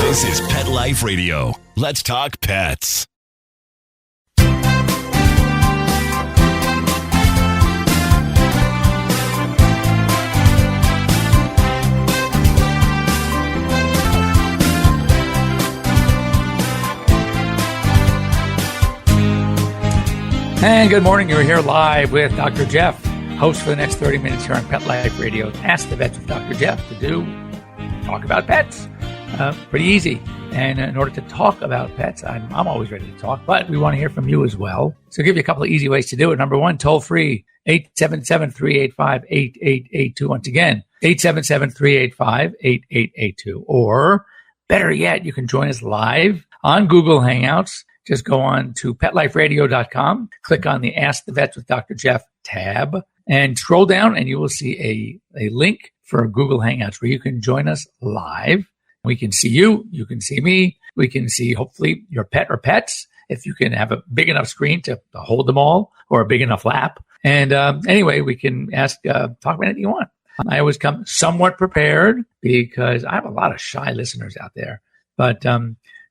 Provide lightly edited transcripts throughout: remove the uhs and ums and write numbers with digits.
This is Pet Life Radio. Let's talk pets. And good morning. You're here live with Dr. Jeff, host for the next 30 minutes here on Pet Life Radio. Ask the Vets with Dr. Jeff talk about pets. Pretty easy. And in order to talk about pets, I'm always ready to talk, but we want to hear from you as well. So I'll give you a couple of easy ways to do it. Number one, toll free, 877-385-8882. Once again, 877-385-8882. Or better yet, you can join us live on Google Hangouts. Just go on to PetLifeRadio.com, click on the Ask the Vets with Dr. Jeff tab, and scroll down and you will see a link for Google Hangouts where you can join us live. We can see you. You can see me. We can see, hopefully, your pet or pets, if you can have a big enough screen to hold them all or a big enough lap. And anyway, we can talk about anything you want. I always come somewhat prepared because I have a lot of shy listeners out there, but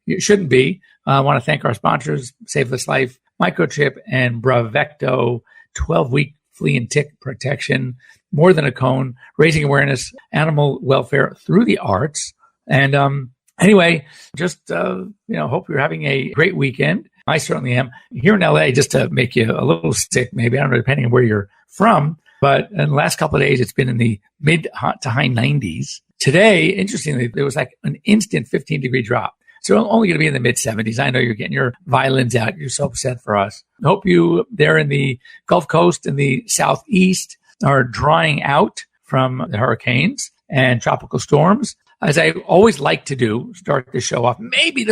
it shouldn't be. I want to thank our sponsors, Save This Life, Microchip, and Bravecto, 12-week flea and tick protection, More Than a Cone, raising awareness, animal welfare through the arts. And anyway, just, hope you're having a great weekend. I certainly am. Here in LA, just to make you a little sick, maybe, I don't know, depending on where you're from, but in the last couple of days, it's been in the mid to high 90s. Today, interestingly, there was like an instant 15-degree drop. So only going to be in the mid-70s. I know you're getting your violins out. You're so upset for us. I hope you there in the Gulf Coast and the Southeast are drying out from the hurricanes and tropical storms. As I always like to do, start the show off. Maybe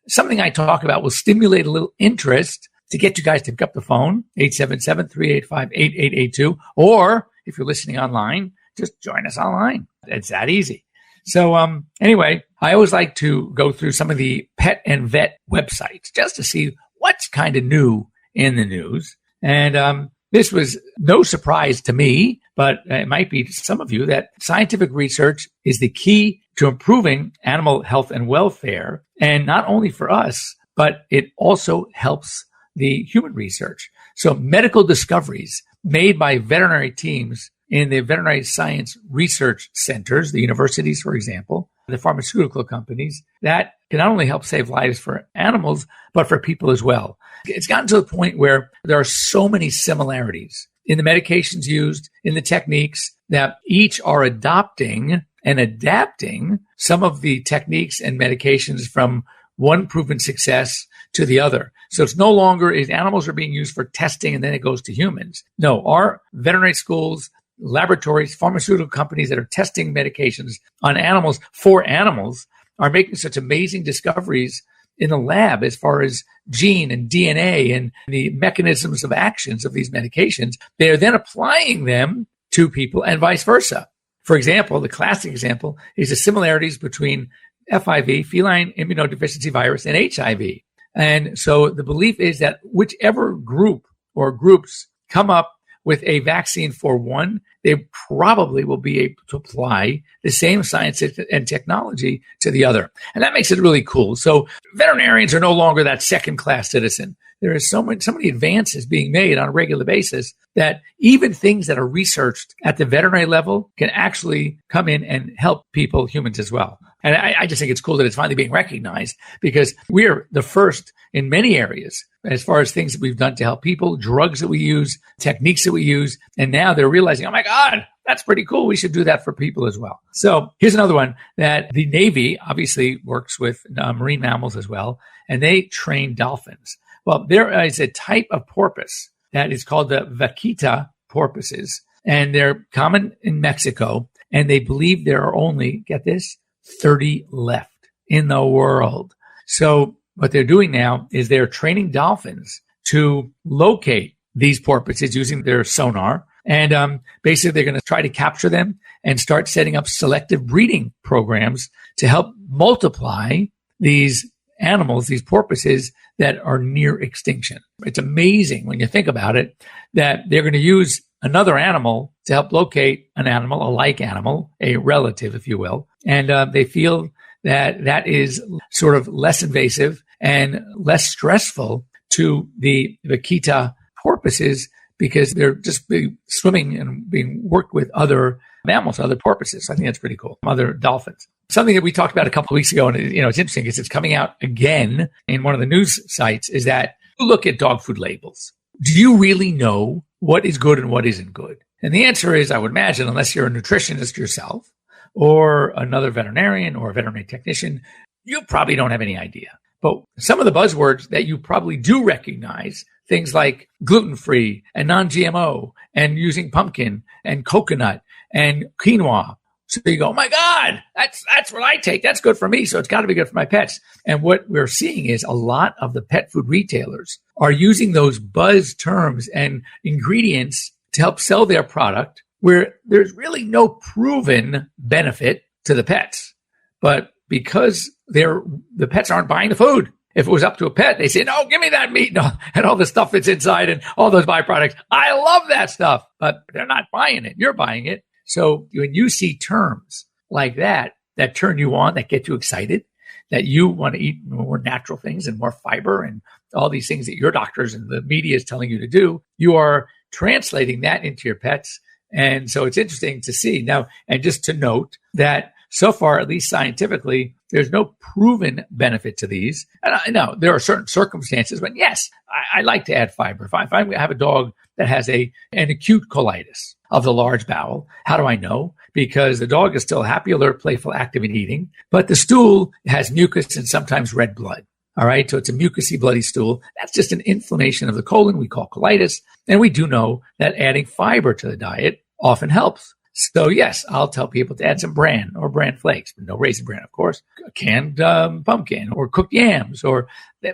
something I talk about will stimulate a little interest to get you guys to pick up the phone, 877-385-8882. Or if you're listening online, just join us online. It's that easy. So anyway, I always like to go through some of the pet and vet websites just to see what's kind of new in the news. And this was no surprise to me, but it might be to some of you that scientific research is the key to improving animal health and welfare. And not only for us, but it also helps the human research. So medical discoveries made by veterinary teams in the veterinary science research centers, the universities, for example, the pharmaceutical companies, that can not only help save lives for animals, but for people as well. It's gotten to the point where there are so many similarities in the medications used, in the techniques, that each are adopting and adapting some of the techniques and medications from one proven success to the other. So it's no longer animals are being used for testing and then it goes to humans. No, our veterinary schools, laboratories, pharmaceutical companies that are testing medications on animals for animals are making such amazing discoveries in the lab as far as gene and DNA and the mechanisms of actions of these medications. They are then applying them to people and vice versa. For example, the classic example is the similarities between FIV, feline immunodeficiency virus, and HIV. And so the belief is that whichever group or groups come up with a vaccine for one, they probably will be able to apply the same science and technology to the other. And that makes it really cool. So veterinarians are no longer that second-class citizen. There is so many advances being made on a regular basis that even things that are researched at the veterinary level can actually come in and help people, humans as well. And I just think it's cool that it's finally being recognized because we're the first in many areas as far as things that we've done to help people, drugs that we use, techniques that we use. And now they're realizing, oh my God, that's pretty cool. We should do that for people as well. So here's another one that the Navy obviously works with marine mammals as well. And they train dolphins. Well, there is a type of porpoise that is called the vaquita porpoises. And they're common in Mexico. And they believe there are only, get this, 30 left in the world. So what they're doing now is they're training dolphins to locate these porpoises using their sonar. And basically, they're going to try to capture them and start setting up selective breeding programs to help multiply these animals, these porpoises that are near extinction. It's amazing when you think about it that they're going to use another animal to help locate an animal, a like animal, a relative, if you will. And they feel that is sort of less invasive and less stressful to the vaquita porpoises because they're just swimming and being worked with other mammals, other porpoises. So I think that's pretty cool. Other dolphins. Something that we talked about a couple of weeks ago, and it's interesting because it's coming out again in one of the news sites, is that you look at dog food labels. Do you really know what is good and what isn't good? And the answer is, I would imagine, unless you're a nutritionist yourself or another veterinarian or a veterinary technician, you probably don't have any idea. But some of the buzzwords that you probably do recognize, things like gluten-free and non-GMO and using pumpkin and coconut and quinoa. So you go, oh my God, that's what I take. That's good for me. So it's got to be good for my pets. And what we're seeing is a lot of the pet food retailers are using those buzz terms and ingredients to help sell their product where there's really no proven benefit to the pets. But because the pets aren't buying the food. If it was up to a pet, they say, no, give me that meat and all the stuff that's inside and all those byproducts. I love that stuff, but they're not buying it. You're buying it. So when you see terms like that turn you on, that get you excited, that you want to eat more natural things and more fiber and all these things that your doctors and the media is telling you to do, you are translating that into your pets. And so it's interesting to see now, and just to note that so far, at least scientifically, there's no proven benefit to these. And I know there are certain circumstances when, yes, I like to add fiber. If I have a dog that has an acute colitis of the large bowel, how do I know? Because the dog is still happy, alert, playful, active, and eating, but the stool has mucus and sometimes red blood. All right. So it's a mucousy, bloody stool. That's just an inflammation of the colon we call colitis. And we do know that adding fiber to the diet often helps. So yes, I'll tell people to add some bran or bran flakes, no raisin bran, of course, canned pumpkin or cooked yams or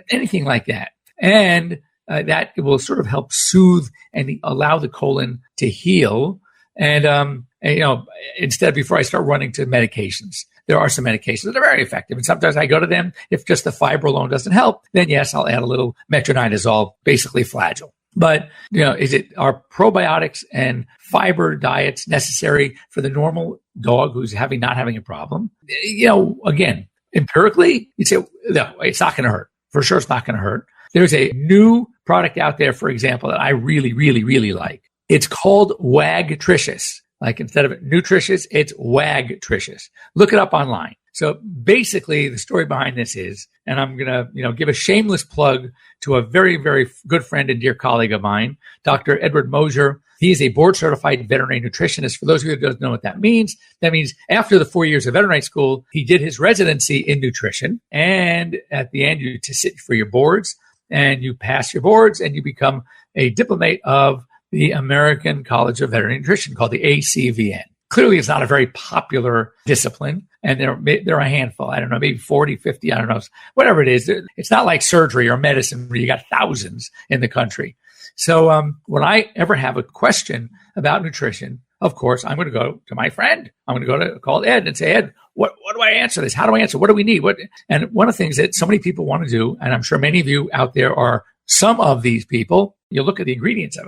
anything like that. And that will sort of help soothe and allow the colon to heal. And instead, before I start running to medications, there are some medications that are very effective. And sometimes I go to them. If just the fiber alone doesn't help, then yes, I'll add a little metronidazole, basically Flagyl. But, are probiotics and fiber diets necessary for the normal dog who's not having a problem? Again, empirically, you'd say, no, it's not going to hurt. For sure, it's not going to hurt. There's a new product out there, for example, that I really, really, really like. It's called Wagtricious. Like instead of nutritious, it's Wagtricious. Look it up online. So basically, the story behind this is, and I'm going to, give a shameless plug to a very, very good friend and dear colleague of mine, Dr. Edward Mosier. He is a board-certified veterinary nutritionist. For those of you who don't know what that means after the 4 years of veterinary school, he did his residency in nutrition. And at the end, you sit for your boards, and you pass your boards, and you become a diplomate of the American College of Veterinary Nutrition, called the ACVN. Clearly, it's not a very popular discipline, and they're a handful. I don't know, maybe 40, 50, I don't know, whatever it is. It's not like surgery or medicine where you got thousands in the country. So when I ever have a question about nutrition, of course, I'm going to go to my friend. I'm going to call Ed and say, Ed, what do I answer this? How do I answer? What do we need? And one of the things that so many people want to do, and I'm sure many of you out there are some of these people, you look at the ingredients of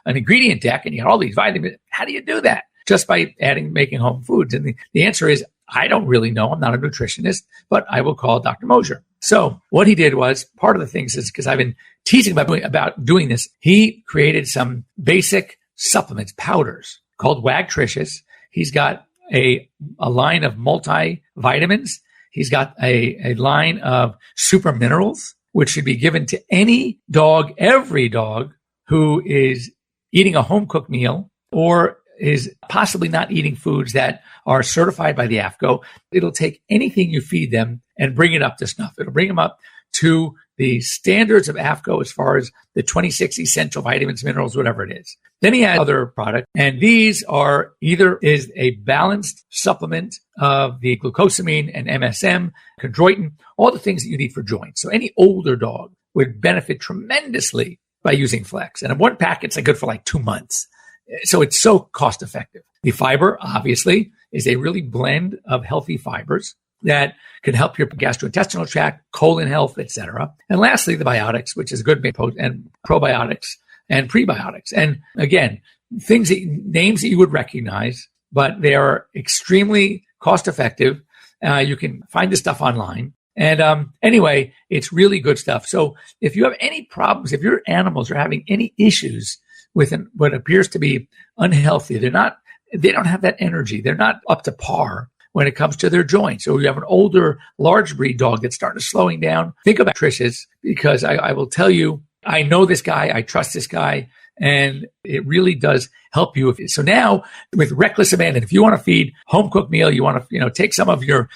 an ingredient deck and you got all these vitamins. How do you do that? Just by making home foods. And the answer is, I don't really know. I'm not a nutritionist, but I will call Dr. Mosier. So what he did was, part of the things is, because I've been teasing about doing this, he created some basic supplements, powders called Wagtricious. He's got a line of multivitamins. He's got a line of super minerals, which should be given to any dog, every dog who is eating a home cooked meal or is possibly not eating foods that are certified by the AFCO. It'll take anything you feed them and bring it up to snuff. It'll bring them up to the standards of AFCO as far as the 26 essential vitamins, minerals, whatever it is. Then he has other products, and these are either is a balanced supplement of the glucosamine and MSM, chondroitin, all the things that you need for joints. So any older dog would benefit tremendously by using Flex. And in one packet's good for like 2 months. So it's so cost effective. The fiber, obviously, is a really blend of healthy fibers that can help your gastrointestinal tract, colon health, etc. And lastly, the biotics, which is good, and probiotics and prebiotics. And again, names that you would recognize, but they are extremely cost effective You can find this stuff online. And anyway, it's really good stuff. So if you have any problems, if your animals are having any issues with what appears to be unhealthy, they don't have that energy. They're not up to par when it comes to their joints. So you have an older, large breed dog that's starting to slowing down. Think about Trish's, because I will tell you, I know this guy, I trust this guy, and it really does help you. So now with reckless abandon, if you want to feed home cooked meal, you want to, take some of your,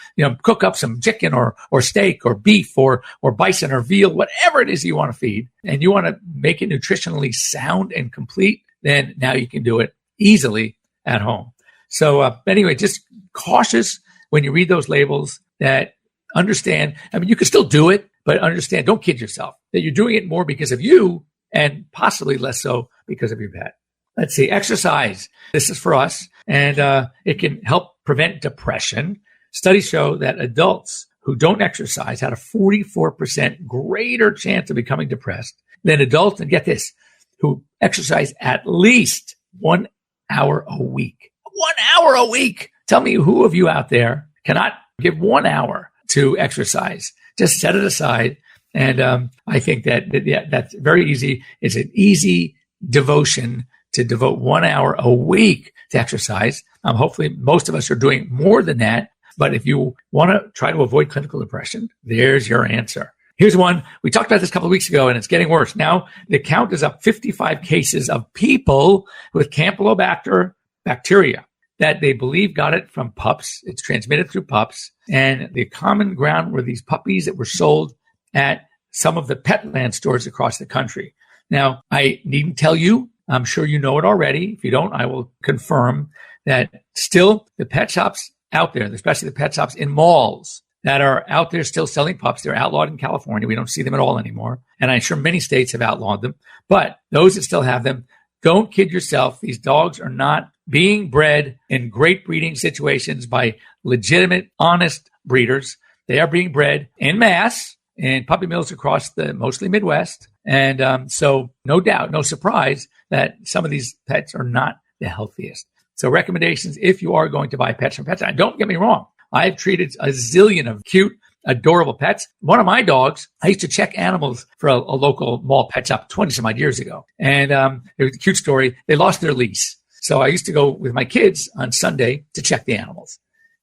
cook up some chicken or steak or beef or bison or veal, whatever it is you want to feed, and you want to make it nutritionally sound and complete, then now you can do it easily at home. So anyway, just cautious when you read those labels, that understand, you can still do it, but understand, don't kid yourself that you're doing it more because of you and possibly less so because of your pet. Let's see, exercise. This is for us, and it can help prevent depression. Studies show that adults who don't exercise had a 44% greater chance of becoming depressed than adults, and get this, who exercise at least 1 hour a week. 1 hour a week. Tell me who of you out there cannot give 1 hour to exercise. Just set it aside. And I think that's very easy. It's an easy devotion to devote 1 hour a week to exercise. Hopefully most of us are doing more than that. But if you want to try to avoid clinical depression, there's your answer. Here's one. We talked about this a couple of weeks ago, and it's getting worse. Now the count is up 55 cases of people with Campylobacter bacteria that they believe got it from pups. It's transmitted through pups. And the common ground were these puppies that were sold at some of the Petland stores across the country. Now, I needn't tell you, I'm sure you know it already. If you don't, I will confirm that still the pet shops out there, especially the pet shops in malls that are out there still selling pups, they're outlawed in California. We don't see them at all anymore. And I'm sure many states have outlawed them. But those that still have them, don't kid yourself. These dogs are not being bred in great breeding situations by legitimate, honest breeders. They are being bred en masse in puppy mills across the mostly Midwest. And so no doubt, no surprise that some of these pets are not the healthiest. So recommendations, if you are going to buy pets from pets, and don't get me wrong, I've treated a zillion of cute, adorable pets. One of my dogs, I used to check animals for a local mall pet shop 20 some odd years ago. And it was a cute story. They lost their lease. So I used to go with my kids on Sunday to check the animals.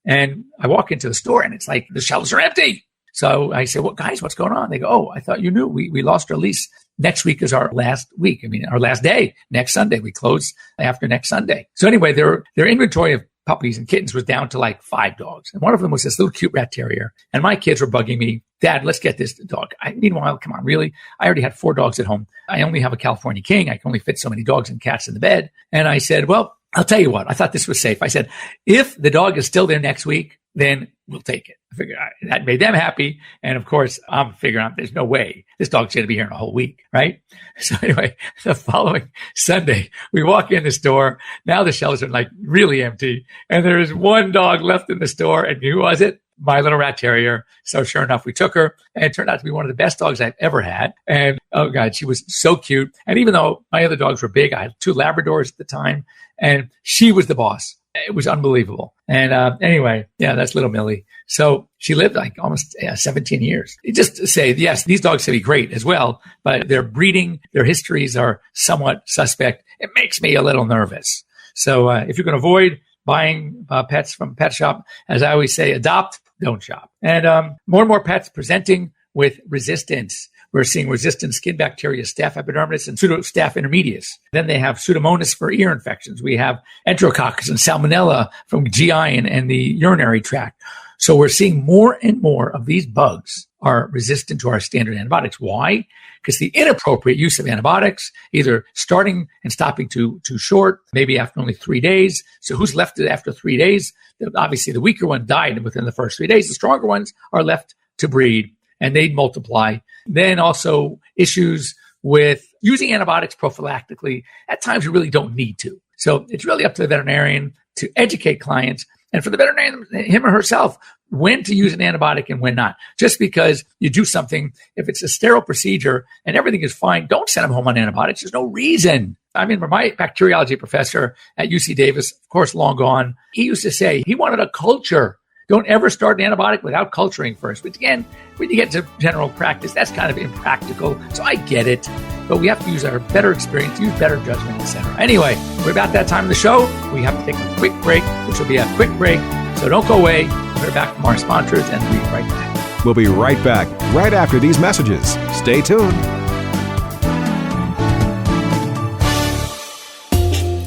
And I walk into the store and it's like the shelves are empty. So I said, well, guys, what's going on? They go, oh, I thought you knew. We lost our lease. Next week is our last week. Our last day, next Sunday. We close after next Sunday. So anyway, their inventory of puppies and kittens was down to like 5 dogs. And one of them was this little cute rat terrier. And my kids were bugging me, Dad, let's get this dog. Meanwhile, come on, really? I already had 4 dogs at home. I only have a California King. I can only fit so many dogs and cats in the bed. And I said, well, I'll tell you what. I thought this was safe. I said, if the dog is still there next week, then we'll take it. I figured that made them happy. And of course, I'm figuring out there's no way this dog's going to be here in a whole week, right? So anyway, the following Sunday, we walk in the store. Now the shelves are like really empty. And there is one dog left in the store. And who was it? My little rat terrier. So sure enough, we took her, and it turned out to be one of the best dogs I've ever had. And oh God, she was so cute. And even though my other dogs were big, I had 2 Labradors at the time, and she was the boss. It was unbelievable. And anyway, yeah, that's little Millie. So she lived like almost 17 years. Just to say, yes, these dogs can be great as well, but their breeding, their histories are somewhat suspect. It makes me a little nervous. So if you can avoid buying pets from a pet shop, as I always say, adopt, don't shop. And more and more pets presenting with resistance. We're seeing resistant skin bacteria, Staph epidermidis, and Pseudostaph intermedius. Then they have Pseudomonas for ear infections. We have Enterococcus and Salmonella from GI and the urinary tract. So we're seeing more and more of these bugs are resistant to our standard antibiotics. Why? Because the inappropriate use of antibiotics, either starting and stopping too short, maybe after only 3 days. So who's left after 3 days? Obviously, the weaker one died within the first 3 days. The stronger ones are left to breed, and they multiply. Then also issues with using antibiotics prophylactically. At times, you really don't need to. So it's really up to the veterinarian to educate clients, and for the veterinarian, him or herself, when to use an antibiotic and when not. Just because you do something, if it's a sterile procedure and everything is fine, don't send them home on antibiotics. There's no reason. I mean, my bacteriology professor at UC Davis, of course, long gone, he used to say he wanted a culture Don't ever start an antibiotic without culturing first. Which again, when you get to general practice, that's kind of impractical. So I get it. But we have to use our better experience, use better judgment, etc. Anyway, we're about that time of the show. We have to take a quick break, which will be a quick break. So don't go away. We're back from our sponsors and we'll be right back. We'll be right back, right after these messages. Stay tuned.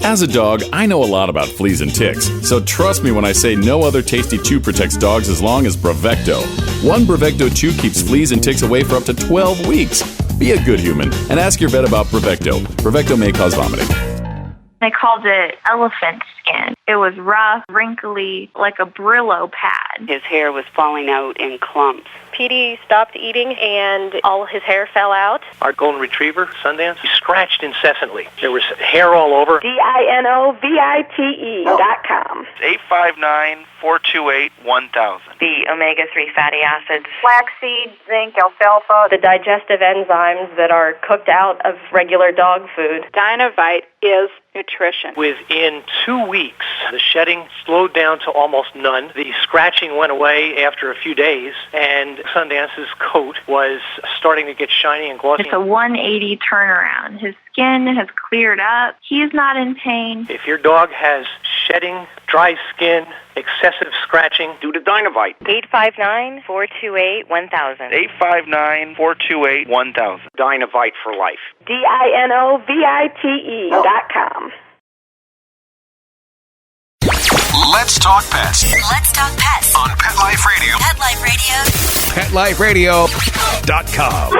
As a dog, I know a lot about fleas and ticks, so trust me when I say no other tasty chew protects dogs as long as Bravecto. One Bravecto chew keeps fleas and ticks away for up to 12 weeks. Be a good human and ask your vet about Bravecto. Bravecto may cause vomiting. They called it elephant skin. It was rough, wrinkly, like a Brillo pad. His hair was falling out in clumps. Petey stopped eating and all his hair fell out. Our golden retriever, Sundance, he scratched incessantly. There was hair all over. DINOVITE.com. 859-428-1000. The omega-3 fatty acids. Flaxseed, zinc, alfalfa. The digestive enzymes that are cooked out of regular dog food. Dinovite is nutrition. Within 2 weeks, the shedding slowed down to almost none. The scratching went away after a few days, and Sundance's coat was starting to get shiny and glossy. It's a 180 turnaround. His skin has cleared up. He's not in pain. If your dog has shedding, dry skin, excessive scratching, do the Dinovite. 859-428-1000. 859-428-1000. Dinovite for life. DINOVITE.com. Let's talk pets. Let's talk pets On Pet Life Radio. Pet Life Radio. PetLifeRadio.com.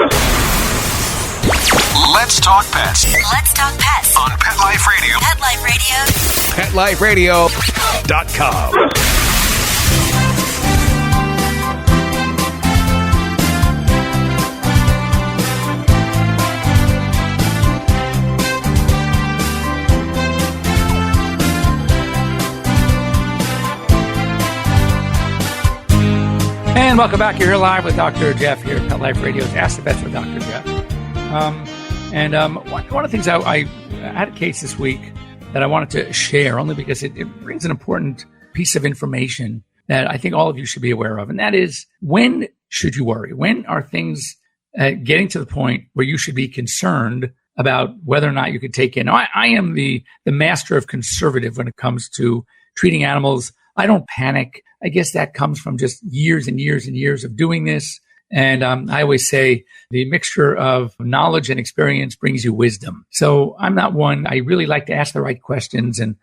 Let's talk pets. Let's talk pets On Pet Life Radio. Pet Life Radio. PetLifeRadio.com. And welcome back. You're here live with Dr. Jeff here at Pet Life Radio's Ask the Vets with Dr. Jeff. One of the things I had a case this week that I wanted to share only because it brings an important piece of information that I think all of you should be aware of. And that is, when should you worry? When are things getting to the point where you should be concerned about whether or not you could take in? Now, I am the master of conservative when it comes to treating animals. I don't panic. I guess that comes from just years and years and years of doing this. And I always say the mixture of knowledge and experience brings you wisdom. So I'm not one. I really like to ask the right questions and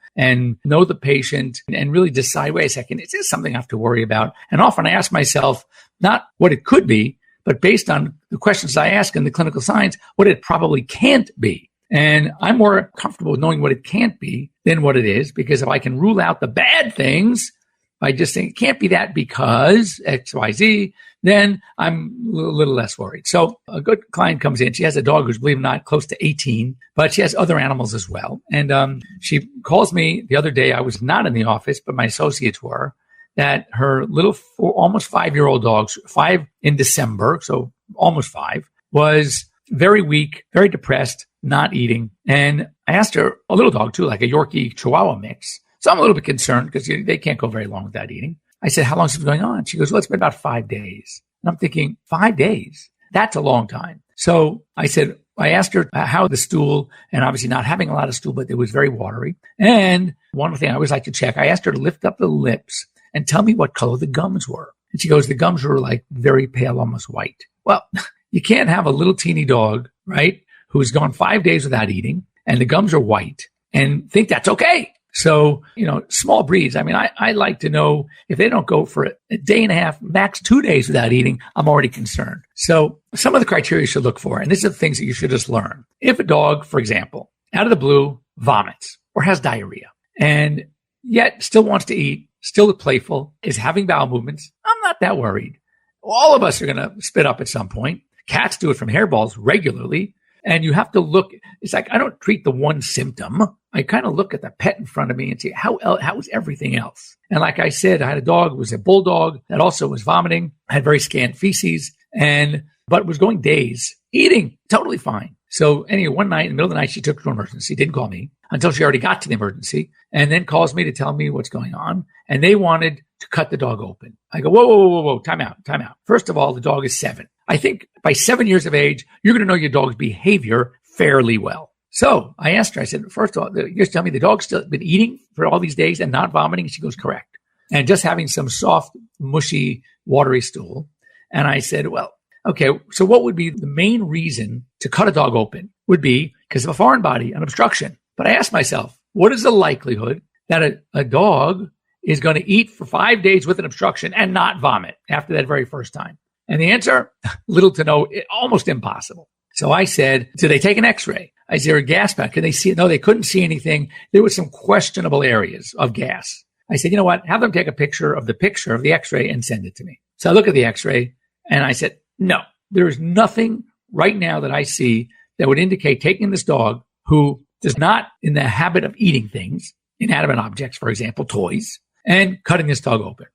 know the patient and really decide, wait a second, is this something I have to worry about? And often I ask myself, not what it could be, but based on the questions I ask in the clinical science, what it probably can't be. And I'm more comfortable with knowing what it can't be than what it is, because if I can rule out the bad things by just saying it can't be that because X, Y, Z, then I'm a little less worried. So a good client comes in. She has a dog who's, believe it or not, close to 18, but she has other animals as well. And she calls me the other day. I was not in the office, but my associates were, that her little almost 5-year-old dog, 5 in December, so almost 5, was very weak, very depressed, not eating. And I asked her, a little dog too, like a Yorkie Chihuahua mix. So I'm a little bit concerned because they can't go very long without eating. I said, how long has it been going on? She goes, well, it's been about 5 days. And I'm thinking, 5 days? That's a long time. So I said, I asked her how the stool, and obviously not having a lot of stool, but it was very watery. And one thing I always like to check, I asked her to lift up the lips and tell me what color the gums were. And she goes, the gums were like very pale, almost white. Well, you can't have a little teeny dog, right, who's gone 5 days without eating, and the gums are white, and think that's okay. So, small breeds. I mean, I like to know if they don't go for a day and a half, max 2 days without eating, I'm already concerned. So some of the criteria you should look for, and these are the things that you should just learn. If a dog, for example, out of the blue vomits or has diarrhea and yet still wants to eat, still playful, is having bowel movements, I'm not that worried. All of us are going to spit up at some point. Cats do it from hairballs regularly. And you have to look, it's like, I don't treat the one symptom. I kind of look at the pet in front of me and see how is everything else. And like I said, I had a dog, it was a bulldog that also was vomiting, had very scant feces, but was going days, eating totally fine. So anyway, one night in the middle of the night, she took her to emergency, didn't call me until she already got to the emergency, and then calls me to tell me what's going on. And they wanted to cut the dog open. I go, whoa, time out. First of all, the dog is 7. I think by 7 years of age, you're going to know your dog's behavior fairly well. So I asked her, I said, first of all, you just tell me the dog's still been eating for all these days and not vomiting? She goes, correct. And just having some soft, mushy, watery stool. And I said, well, okay, so what would be the main reason to cut a dog open? Would be because of a foreign body, an obstruction. But I asked myself, what is the likelihood that a dog is going to eat for 5 days with an obstruction and not vomit after that very first time? And the answer, little to no, almost impossible. So I said, did they take an x-ray? Is there a gas pack? Can they see it? No, they couldn't see anything. There were some questionable areas of gas. I said, you know what? Have them take a picture of the x-ray and send it to me. So I look at the x-ray and I said, no, there is nothing right now that I see that would indicate taking this dog who is not in the habit of eating things, inanimate objects, for example, toys, and cutting this dog open.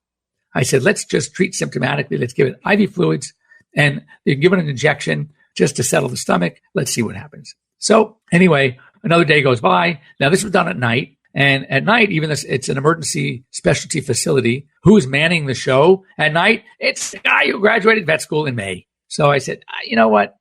I said, let's just treat symptomatically. Let's give it IV fluids and you can give it an injection just to settle the stomach. Let's see what happens. So anyway, another day goes by. Now this was done at night. And at night, even this, it's an emergency specialty facility. Who is manning the show at night? It's the guy who graduated vet school in May. So I said, you know what?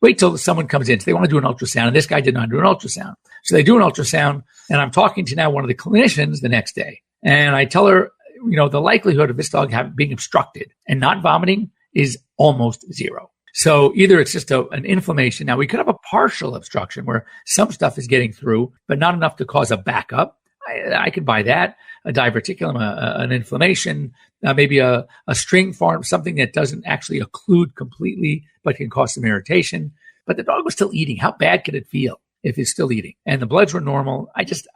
Wait till someone comes in. So they want to do an ultrasound. And this guy did not do an ultrasound. So they do an ultrasound. And I'm talking to now one of the clinicians the next day. And I tell her, the likelihood of this dog being obstructed and not vomiting is almost zero. So either it's just an inflammation. Now we could have a partial obstruction where some stuff is getting through, but not enough to cause a backup. I could buy that, a diverticulum, an inflammation, maybe a string form, something that doesn't actually occlude completely, but can cause some irritation. But the dog was still eating. How bad could it feel if it's still eating? And the bloods were normal. I just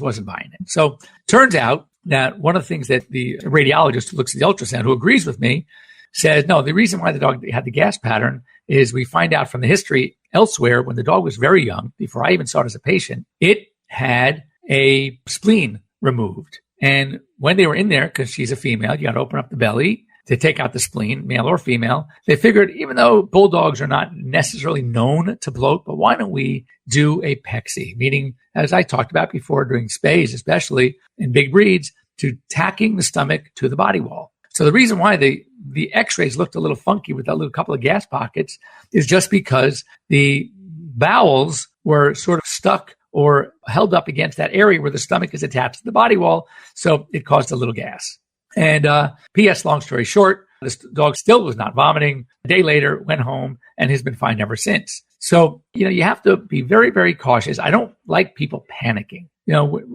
wasn't buying it. So turns out that one of the things that the radiologist who looks at the ultrasound, who agrees with me, says, no, the reason why the dog had the gas pattern is we find out from the history elsewhere when the dog was very young, before I even saw it as a patient, it had a spleen removed. And when they were in there, because she's a female, you got to open up the belly to take out the spleen, male or female. They figured, even though bulldogs are not necessarily known to bloat, but why don't we do a PEXI, meaning, as I talked about before, doing spays, especially in big breeds, to tacking the stomach to the body wall. So the reason why the x-rays looked a little funky with that little couple of gas pockets is just because the bowels were sort of stuck or held up against that area where the stomach is attached to the body wall. So it caused a little gas. And P.S. long story short, this dog still was not vomiting. A day later, went home and has been fine ever since. So, you have to be very, very cautious. I don't like people panicking.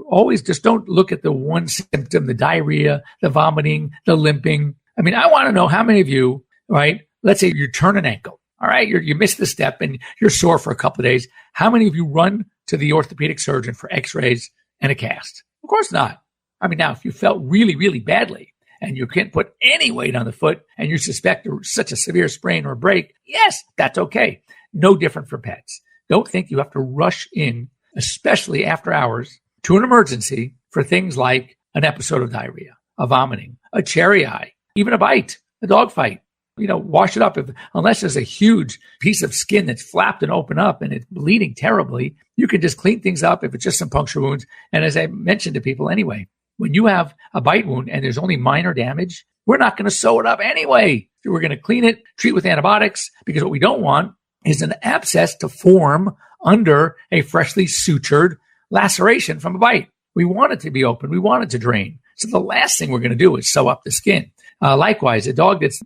Always just don't look at the one symptom, the diarrhea, the vomiting, the limping. I mean, I want to know how many of you, right? Let's say you turn an ankle. All right. You missed the step and you're sore for a couple of days. How many of you run to the orthopedic surgeon for x-rays and a cast? Of course not. I mean, now, if you felt really, really badly and you can't put any weight on the foot and you suspect such a severe sprain or break, yes, that's okay. No different for pets. Don't think you have to rush in, especially after hours, to an emergency for things like an episode of diarrhea, a vomiting, a cherry eye, even a bite, a dog fight. Wash it up. Unless there's a huge piece of skin that's flapped and opened up and it's bleeding terribly, you can just clean things up if it's just some puncture wounds. And as I mentioned to people anyway, when you have a bite wound and there's only minor damage, we're not going to sew it up anyway. So we're going to clean it, treat with antibiotics, because what we don't want is an abscess to form under a freshly sutured laceration from a bite. We want it to be open. We want it to drain. So the last thing we're going to do is sew up the skin. Likewise, a dog that's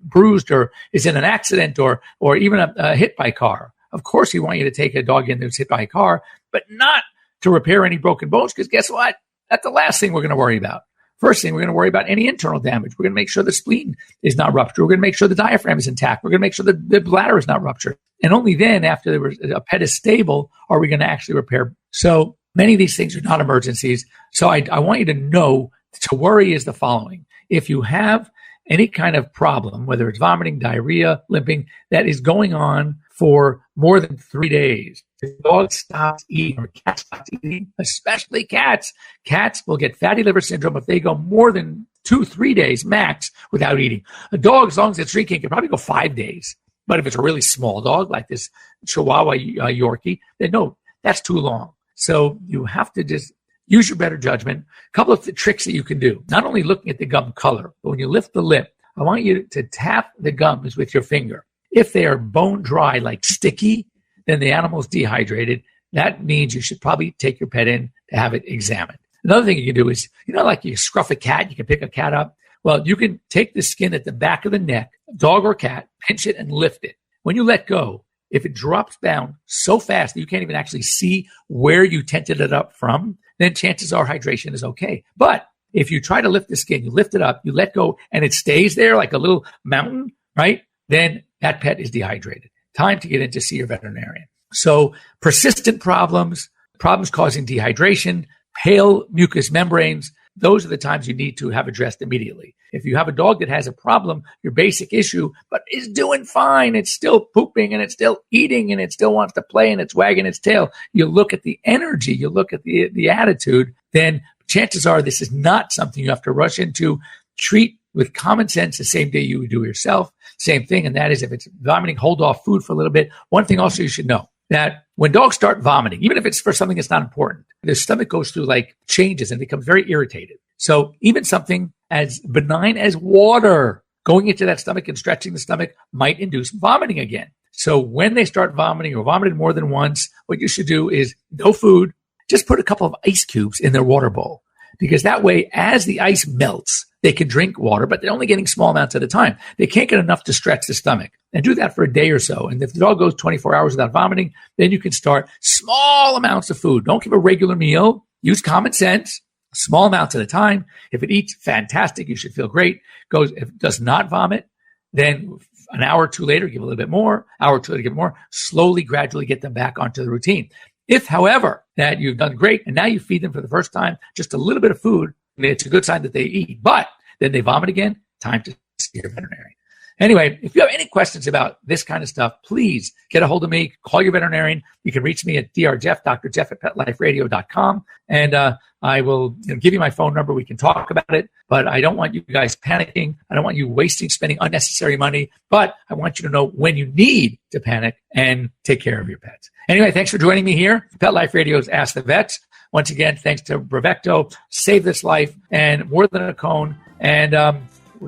bruised or is in an accident or even hit by a car. Of course, we want you to take a dog in that's hit by a car, but not to repair any broken bones, because guess what? That's the last thing we're going to worry about. First thing, we're going to worry about any internal damage. We're going to make sure the spleen is not ruptured. We're going to make sure the diaphragm is intact. We're going to make sure the bladder is not ruptured. And only then, after a pet is stable, are we going to actually repair. So many of these things are not emergencies. So I want you to know to worry is the following. If you have any kind of problem, whether it's vomiting, diarrhea, limping, that is going on for more than 3 days, the dog stops eating or cat stops eating, especially cats. Cats will get fatty liver syndrome if they go more than 2-3 days max without eating. A dog, as long as it's drinking, can probably go 5 days. But if it's a really small dog like this Chihuahua Yorkie, then no, that's too long. So you have to just use your better judgment. A couple of the tricks that you can do, not only looking at the gum color, but when you lift the lip, I want you to tap the gums with your finger. If they are bone dry, like sticky, then the animal's dehydrated. That means you should probably take your pet in to have it examined. Another thing you can do is, like you scruff a cat, you can pick a cat up. Well, you can take the skin at the back of the neck, dog or cat, pinch it and lift it. When you let go, if it drops down so fast that you can't even actually see where you tented it up from, then chances are hydration is okay. But if you try to lift the skin, you lift it up, you let go, and it stays there like a little mountain, right? Then that pet is dehydrated. Time to get in to see your veterinarian. So persistent problems causing dehydration, pale mucous membranes, those are the times you need to have addressed immediately. If you have a dog that has a problem, your basic issue, but is doing fine, it's still pooping and it's still eating and it still wants to play and it's wagging its tail, you look at the energy, you look at the attitude, then chances are this is not something you have to rush into. Treat with common sense the same day you would do yourself. Same thing, and that is if it's vomiting, hold off food for a little bit. One thing also you should know, that when dogs start vomiting, even if it's for something that's not important, their stomach goes through like changes and becomes very irritated. So even something as benign as water going into that stomach and stretching the stomach might induce vomiting again. So when they start vomiting or vomited more than once, what you should do is no food, just put a couple of ice cubes in their water bowl. Because that way, as the ice melts, they can drink water, but they're only getting small amounts at a time. They can't get enough to stretch the stomach. And do that for a day or so. And if the dog goes 24 hours without vomiting, then you can start small amounts of food. Don't give a regular meal. Use common sense, small amounts at a time. If it eats, fantastic. You should feel great. If it does not vomit, then an hour or two later, give a little bit more. Hour or two later, give more. Slowly, gradually get them back onto the routine. If, however, that you've done great and now you feed them for the first time just a little bit of food, it's a good sign that they eat. But then they vomit again, time to see your veterinarian. Anyway, if you have any questions about this kind of stuff, please get a hold of me. Call your veterinarian. You can reach me at drjeff, drjeff at PetLifeRadio.com. And I will give you my phone number. We can talk about it. But I don't want you guys panicking. I don't want you spending unnecessary money. But I want you to know when you need to panic and take care of your pets. Anyway, thanks for joining me here. Pet Life Radio's Ask the Vets. Once again, thanks to Bravecto, Save This Life, and More Than a Cone. And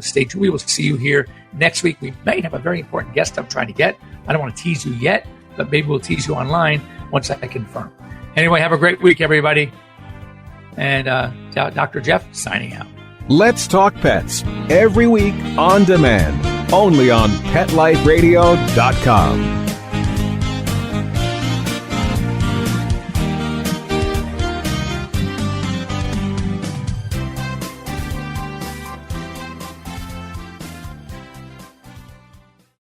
stay tuned. We will see you here next week. We might have a very important guest I'm trying to get. I don't want to tease you yet, but maybe we'll tease you online once I confirm. Anyway, have a great week, everybody. And Dr. Jeff signing out. Let's Talk Pets, every week on demand, only on PetLifeRadio.com.